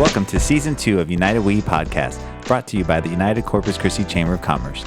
Welcome to Season 2 of United We Podcast, brought to you by the United Corpus Christi Chamber of Commerce.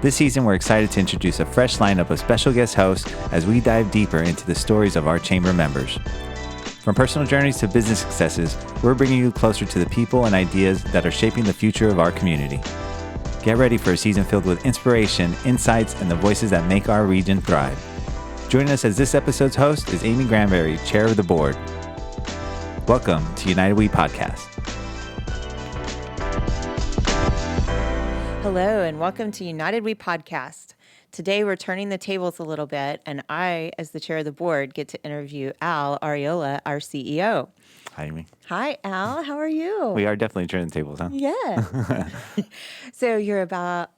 This season, we're excited to introduce a fresh lineup of special guest hosts as we dive deeper into the stories of our chamber members. From personal journeys to business successes, we're bringing you closer to the people and ideas that are shaping the future of our community. Get ready for a season filled with inspiration, insights, and the voices that make our region thrive. Joining us as this episode's host is Amy Granberry, Chair of the Board. Welcome to United We Podcast. Hello, and welcome to United We Podcast. Today, we're turning the tables a little bit, and I, as the chair of the board, get to interview Al Arreola, our CEO. Hi, Amy. Hi, Al. How are you? We are definitely turning the tables, huh? Yeah. So you're about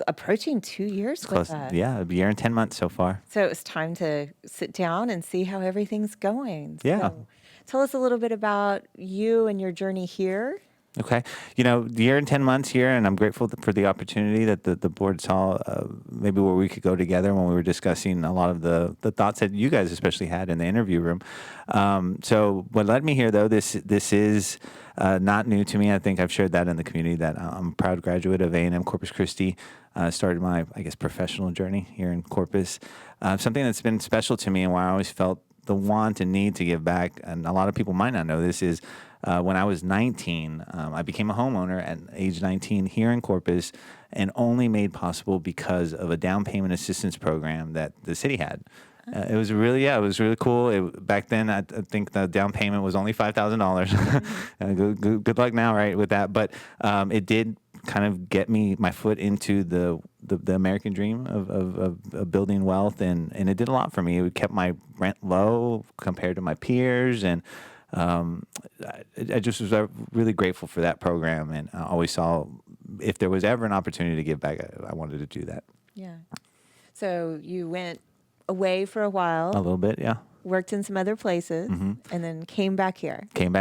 approaching 2 years with us. Yeah, a year and 10 months so far. So it's time to sit down and see how everything's going. Yeah. So tell us a little bit about you and your journey here. Okay. The year and 10 months here, and I'm grateful for the opportunity that the board saw maybe where we could go together when we were discussing a lot of the thoughts that you guys especially had in the interview room. So what led me here, though, this is not new to me. I think I've shared that in the community that I'm a proud graduate of A&M Corpus Christi. Started my, professional journey here in Corpus. Something that's been special to me and why I always felt the want and need to give back, and a lot of people might not know this, is when I was 19, I became a homeowner at age 19 here in Corpus, and only made possible because of a down payment assistance program that the city had. It was really cool. Back then, I think the down payment was only $5,000. Good luck now, right, with that. But it did kind of get me my foot into the American dream of building wealth, and it did a lot for me. It kept my rent low compared to my peers, and I just was really grateful for that program, and I always saw if there was ever an opportunity to give back, I wanted to do that. Yeah. So you went away for a while. A little bit, yeah. Worked in some other places, and then came back here. That's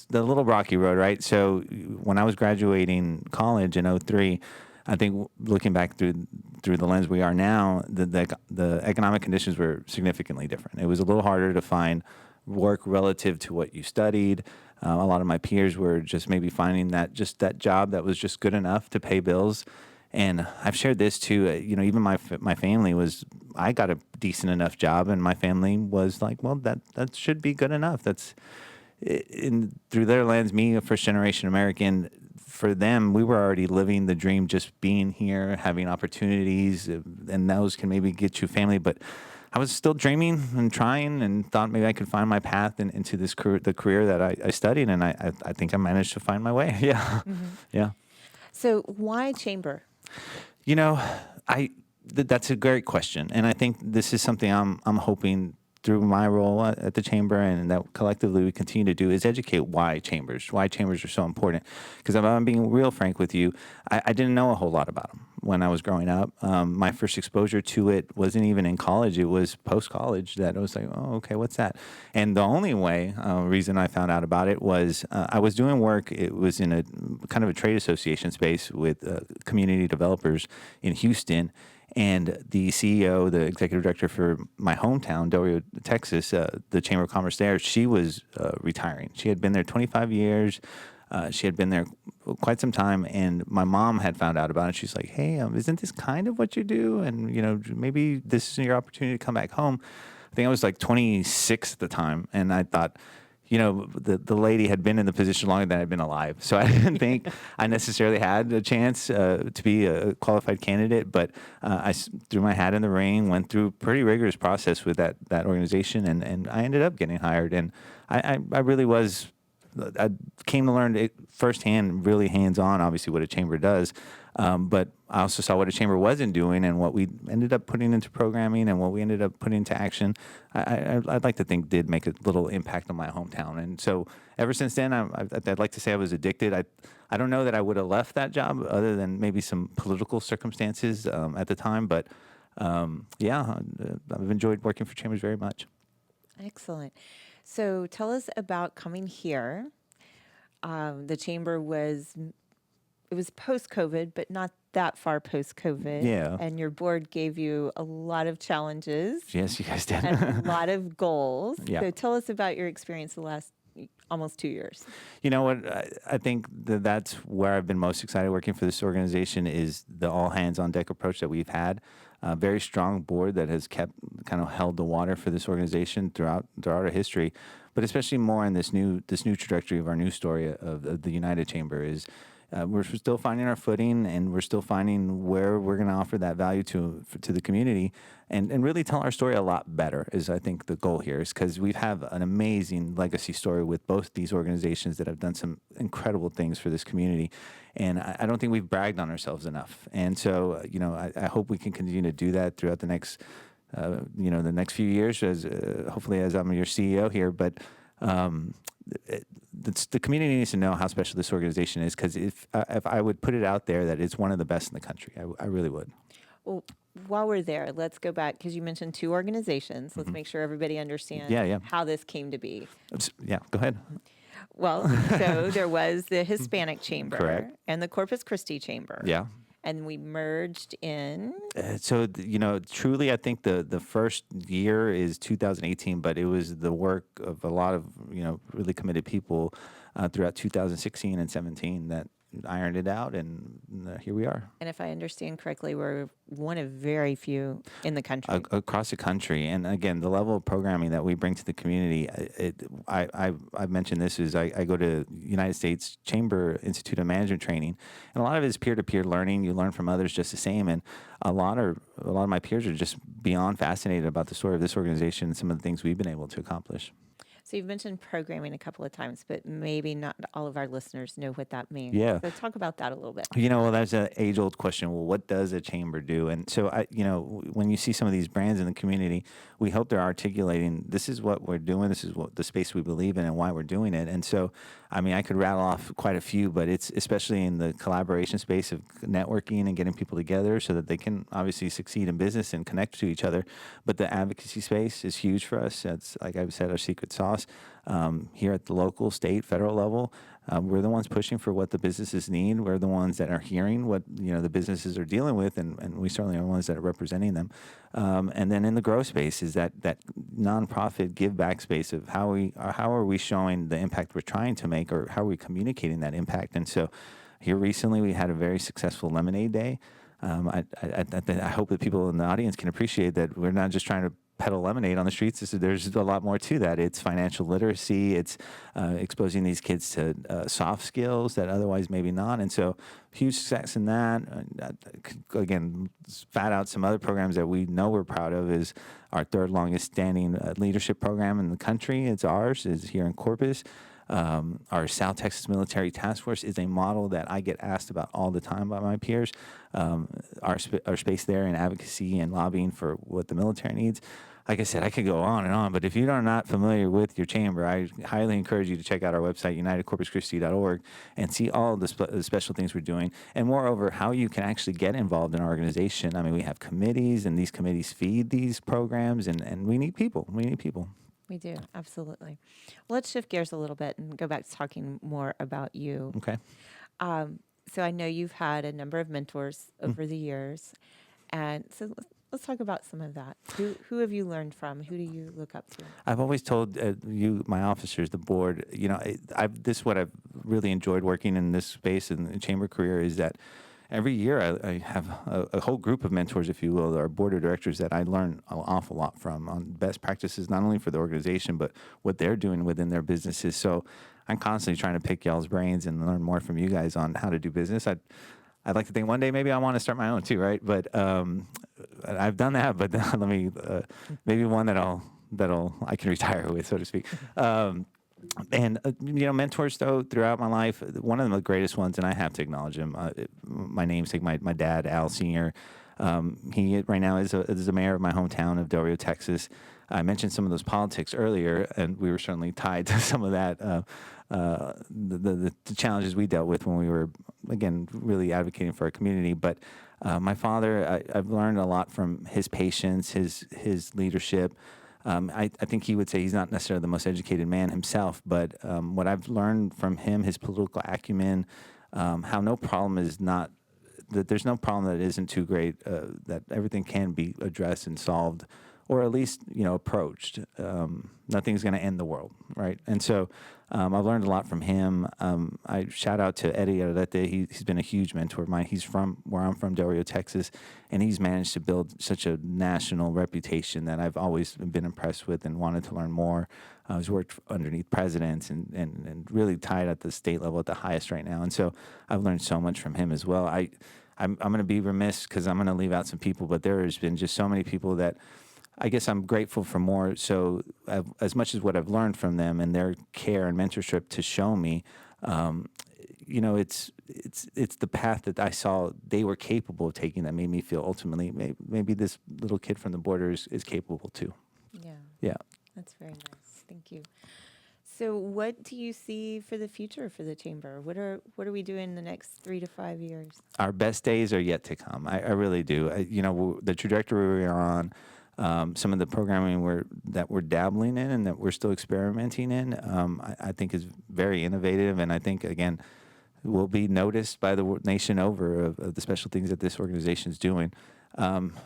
the little rocky road, right? So when I was graduating college in 2003, I think looking back through the lens we are now, the economic conditions were significantly different. It was a little harder to find work relative to what you studied. A lot of my peers were just maybe finding that job that was just good enough to pay bills. And I've shared this too. Even my family I got a decent enough job, and my family was like, well, that should be good enough. That's through their lens, me, a first generation American. For them, we were already living the dream, just being here, having opportunities, and those can maybe get you family. But I was still dreaming and trying, and thought maybe I could find my path into this the career that I studied, and I think I managed to find my way. Yeah, yeah. So why chamber? That's a great question, and I think this is something I'm hoping through my role at the chamber, and that collectively we continue to do, is educate why chambers are so important. Because if I'm being real frank with you, I didn't know a whole lot about them when I was growing up. My first exposure to it wasn't even in college; it was post-college that I was like, oh, okay, what's that? And the only reason I found out about it was I was doing work. It was in a kind of a trade association space with community developers in Houston. And the CEO, the executive director for my hometown, Del Rio, Texas, the Chamber of Commerce there, she was retiring. She had been there 25 years. She had been there quite some time, and my mom had found out about it. She's like, hey, isn't this kind of what you do? And, maybe this is your opportunity to come back home. I think I was like 26 at the time, and I thought, the lady had been in the position longer than I'd been alive. So I didn't think I necessarily had a chance to be a qualified candidate, but I threw my hat in the ring, went through a pretty rigorous process with that organization, and I ended up getting hired. And I really was, I came to learn it firsthand, really hands-on, obviously, what a chamber does. But I also saw what a chamber wasn't doing, and what we ended up putting into programming, and what we ended up putting into action. I'd like to think did make a little impact on my hometown. And so ever since then, I'd like to say I was addicted. I don't know that I would have left that job other than maybe some political circumstances at the time. But I've enjoyed working for chambers very much. Excellent. So tell us about coming here. The chamber was post-COVID, but not that far post-COVID. Yeah. And your board gave you a lot of challenges. Yes, you guys did. And a lot of goals. Yeah. So tell us about your experience the last almost 2 years? You know what? I think that's where I've been most excited working for this organization is the all hands on deck approach that we've had. A very strong board that has kept kind of held the water for this organization throughout our history, but especially more in this new trajectory of our new story of the United Chamber is. We're still finding our footing, and we're still finding where we're going to offer that value to the community, and really tell our story a lot better. Is I think the goal here is because we have an amazing legacy story with both these organizations that have done some incredible things for this community, and I don't think we've bragged on ourselves enough. And so, I hope we can continue to do that throughout the next, the next few years, as hopefully as I'm your CEO here, but. The community needs to know how special this organization is because if I would put it out there that it's one of the best in the country, I really would. Well, while we're there, let's go back because you mentioned 2 organizations. Let's make sure everybody understands how this came to be. Yeah, go ahead. Well, so there was the Hispanic Chamber Correct. and the Corpus Christi Chamber. Yeah. And we merged in. Truly, I think the first year is 2018, but it was the work of a lot of, really committed people throughout 2016 and 17 that ironed it out, and here we are. And if I understand correctly, we're one of very few in the country. Across the country. And again, the level of programming that we bring to the community, I've mentioned this, is I go to United States Chamber Institute of Management training, and a lot of it is peer-to-peer learning. You learn from others just the same, and a lot of my peers are just beyond fascinated about the story of this organization and some of the things we've been able to accomplish. So you've mentioned programming a couple of times, but maybe not all of our listeners know what that means. Yeah. So talk about that a little bit. That's an age-old question. Well, what does a chamber do? And so, when you see some of these brands in the community, we hope they're articulating, this is what we're doing, this is what the space we believe in and why we're doing it. And so, I could rattle off quite a few, but it's especially in the collaboration space of networking and getting people together so that they can obviously succeed in business and connect to each other. But the advocacy space is huge for us. It's, like I've said, our secret sauce. Here at the local, state, federal level, we're the ones pushing for what the businesses need. We're the ones that are hearing what the businesses are dealing with, and we certainly are ones that are representing them. And then in the grow space is that nonprofit give back space of how are we showing the impact we're trying to make, or how are we communicating that impact. And so here recently we had a very successful Lemonade Day. I hope that people in the audience can appreciate that we're not just trying to peddle lemonade on the streets. There's a lot more to that. It's financial literacy. It's exposing these kids to soft skills that otherwise maybe not. And so huge success in that. Again, spat out some other programs that we know we're proud of is our third longest standing leadership program in the country. It's ours, is here in Corpus. Our South Texas Military Task Force is a model that I get asked about all the time by my peers. Our space there in advocacy and lobbying for what the military needs. Like I said, I could go on and on, but if you are not familiar with your chamber, I highly encourage you to check out our website, unitedcorpuschristi.org, and see all the special things we're doing. And moreover, how you can actually get involved in our organization. We have committees, and these committees feed these programs, and we need people. We need people. We do, absolutely. Well, let's shift gears a little bit and go back to talking more about you. Okay. So I know you've had a number of mentors over the years, and so let's talk about some of that. Who have you learned from? Who do you look up to? I've always told you, my officers, the board, this is what I've really enjoyed working in this space in the chamber career is that every year I have a whole group of mentors, if you will, our board of directors that I learn an awful lot from on best practices, not only for the organization, but what they're doing within their businesses. So I'm constantly trying to pick y'all's brains and learn more from you guys on how to do business. I'd like to think one day maybe I want to start my own too, right? But I've done that, but let me maybe one that I can retire with, so to speak. And mentors though throughout my life, one of the greatest ones, and I have to acknowledge him. My namesake, my dad, Al Sr. He right now is the mayor of my hometown of Del Rio, Texas. I mentioned some of those politics earlier, and we were certainly tied to some of that. The challenges we dealt with when we were, again, really advocating for our community. But my father, I've learned a lot from his patience, his leadership. I think he would say he's not necessarily the most educated man himself, but what I've learned from him, his political acumen, how no problem is not, that there's no problem that isn't too great, that everything can be addressed and solved or at least approached. Nothing's going to end the world, right? And so I've learned a lot from him. I shout out to Eddie Arrete. He's been a huge mentor of mine. He's from where I'm from, Del Rio, Texas, and he's managed to build such a national reputation that I've always been impressed with and wanted to learn more. He's worked underneath presidents and really tied at the state level at the highest right now. And so I've learned so much from him as well. I'm going to be remiss because I'm going to leave out some people, but there has been just so many people that I guess I'm grateful for more. So as much as what I've learned from them and their care and mentorship to show me, it's the path that I saw they were capable of taking that made me feel ultimately maybe this little kid from the border is capable too. Yeah. Yeah. That's very nice. Thank you. So what do you see for the future for the chamber? What are we doing in the next 3 to 5 years? Our best days are yet to come. I really do. The trajectory we're on, some of the programming that we're dabbling in and that we're still experimenting in, I think is very innovative. And I think, again, will be noticed by the nation over of the special things that this organization is doing.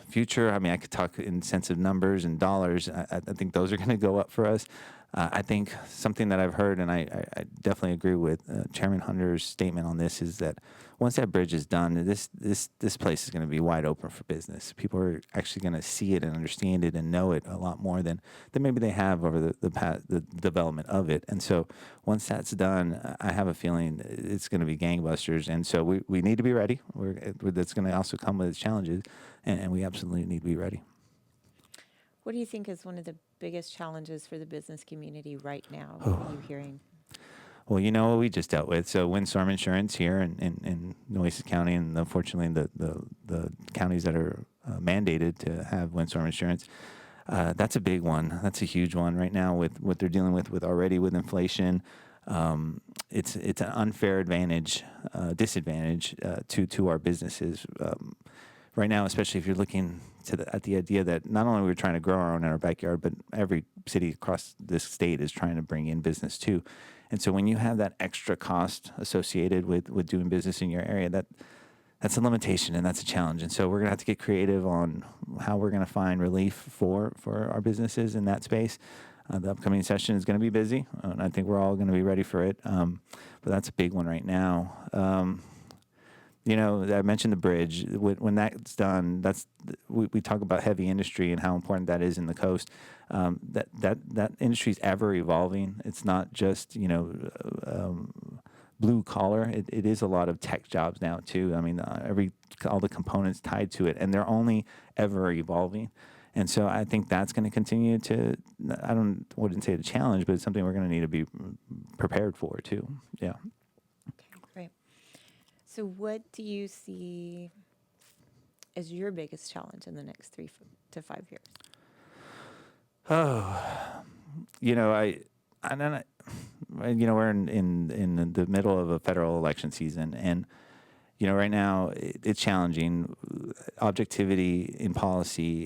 Future, I could talk in sense of numbers and dollars. I think those are going to go up for us. I think something that I've heard, and I definitely agree with Chairman Hunter's statement on this, is that once that bridge is done, this place is going to be wide open for business. People are actually going to see it and understand it and know it a lot more than maybe they have over the development of it. And so once that's done, I have a feeling it's going to be gangbusters. And so we need to be ready. That's going to also come with its challenges, and we absolutely need to be ready. What do you think is one of the biggest challenges for the business community right now? What are you hearing? Well, what we just dealt with. So windstorm insurance here in Nueces County, and unfortunately the counties that are mandated to have windstorm insurance, that's a big one. That's a huge one right now with what they're dealing with already with inflation. It's an unfair disadvantage to our businesses. Right now, especially if you're looking at the idea that not only we're trying to grow our own in our backyard, but every city across this state is trying to bring in business too. And so when you have that extra cost associated with doing business in your area, that's a limitation and that's a challenge. And so we're going to have to get creative on how we're going to find relief for our businesses in that space. The upcoming session is going to be busy, and I think we're all going to be ready for it. But that's a big one right now. I mentioned the bridge. When that's done, we talk about heavy industry and how important that is in the coast. That industry is ever evolving. It's not just blue collar. It is a lot of tech jobs now too. All the components tied to it, and they're only ever evolving. And so I think that's going to continue to. Wouldn't say a challenge, but it's something we're going to need to be prepared for too. Yeah. Okay, great. So what do you see as your biggest challenge in the next 3 to 5 years? We're in the middle of a federal election season, and right now it's challenging. Objectivity in policy,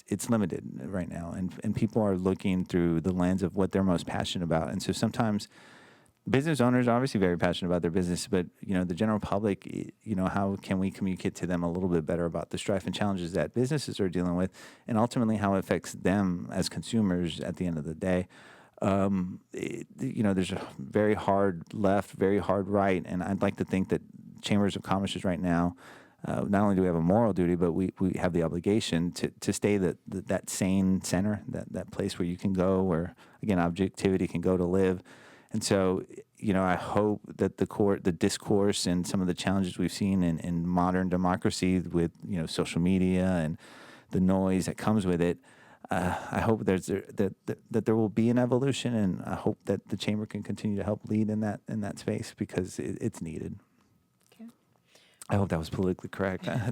it's limited right now, and people are looking through the lens of what they're most passionate about, and so sometimes. Business owners are obviously very passionate about their business, but the general public, how can we communicate to them a little bit better about the strife and challenges that businesses are dealing with, and ultimately how it affects them as consumers at the end of the day. There's a very hard left, very hard right, and I'd like to think that chambers of commerce right now, not only do we have a moral duty, but we have the obligation to stay that sane center, that place where you can go, where again objectivity can go to live. And so, I hope that the discourse and some of the challenges we've seen in modern democracy with, social media and the noise that comes with it, I hope that there will be an evolution, and I hope that the chamber can continue to help lead in that space because it's needed. Okay. I hope that was politically correct. Yeah.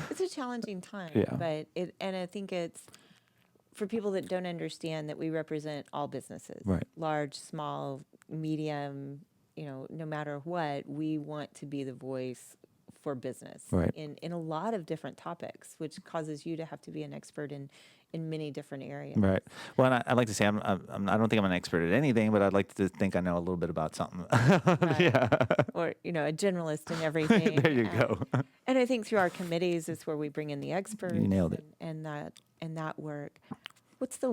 It's a challenging time, Yeah. but I think it's. For people that don't understand that we represent all businesses, Right. Large, small, medium, no matter what, we want to be the voice for business Right. in a lot of different topics, which causes you to have to be an expert in many different areas. Right. Well, and I'd like to say I don't think I'm an expert at anything, but I'd like to think I know a little bit about something. Right. Yeah. Or, a generalist in everything. There you go. And I think through our committees is where we bring in the experts. You nailed it. And that work. What's the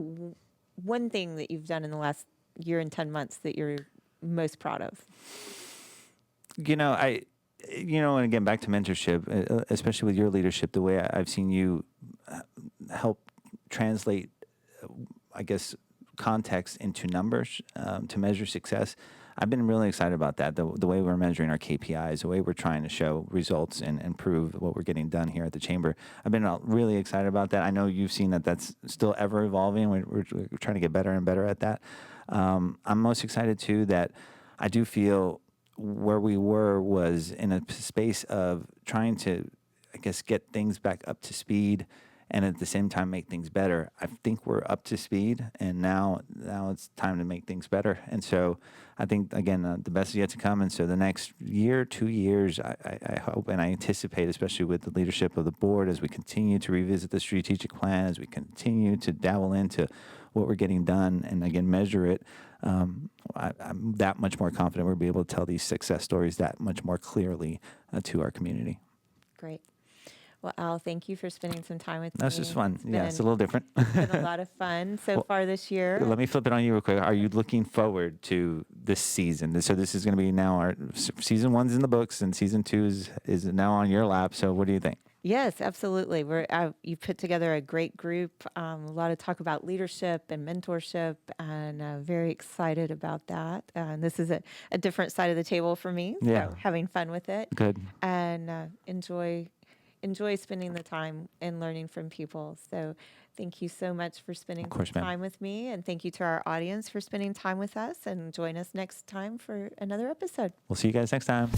one thing that you've done in the last year and 10 months that you're most proud of? And again, back to mentorship, especially with your leadership, the way I've seen you help translate, I guess, context into numbers to measure success. I've been really excited about that, the way we're measuring our KPIs, the way we're trying to show results and prove what we're getting done here at the Chamber. I've been really excited about that. I know you've seen that that's still ever evolving. We're trying to get better and better at that. I'm most excited, too, that I do feel where we were was in a space of trying to, I guess, get things back up to speed and at the same time make things better. I think we're up to speed, and now it's time to make things better. And so I think, again, the best is yet to come. And so the next year, 2 years, I hope and I anticipate, especially with the leadership of the board, as we continue to revisit the strategic plan, as we continue to dabble into what we're getting done and, again, measure it, I'm that much more confident we'll be able to tell these success stories that much more clearly to our community. Great. Well, Al, thank you for spending some time with me. That's just fun. It's It's a little different. been a lot of fun so far this year. Let me flip it on you real quick. Are you looking forward to this season? So this is going to be now our season 1's in the books, and season 2 is now on your lap. So what do you think? Yes, absolutely. You put together a great group, a lot of talk about leadership and mentorship, and very excited about that. This is a different side of the table for me, so Yeah. having fun with it. Good. And enjoy spending the time and learning from people. So thank you so much for spending Of course, some ma'am. time with me, and thank you to our audience for spending time with us, and join us next time for another episode. We'll see you guys next time.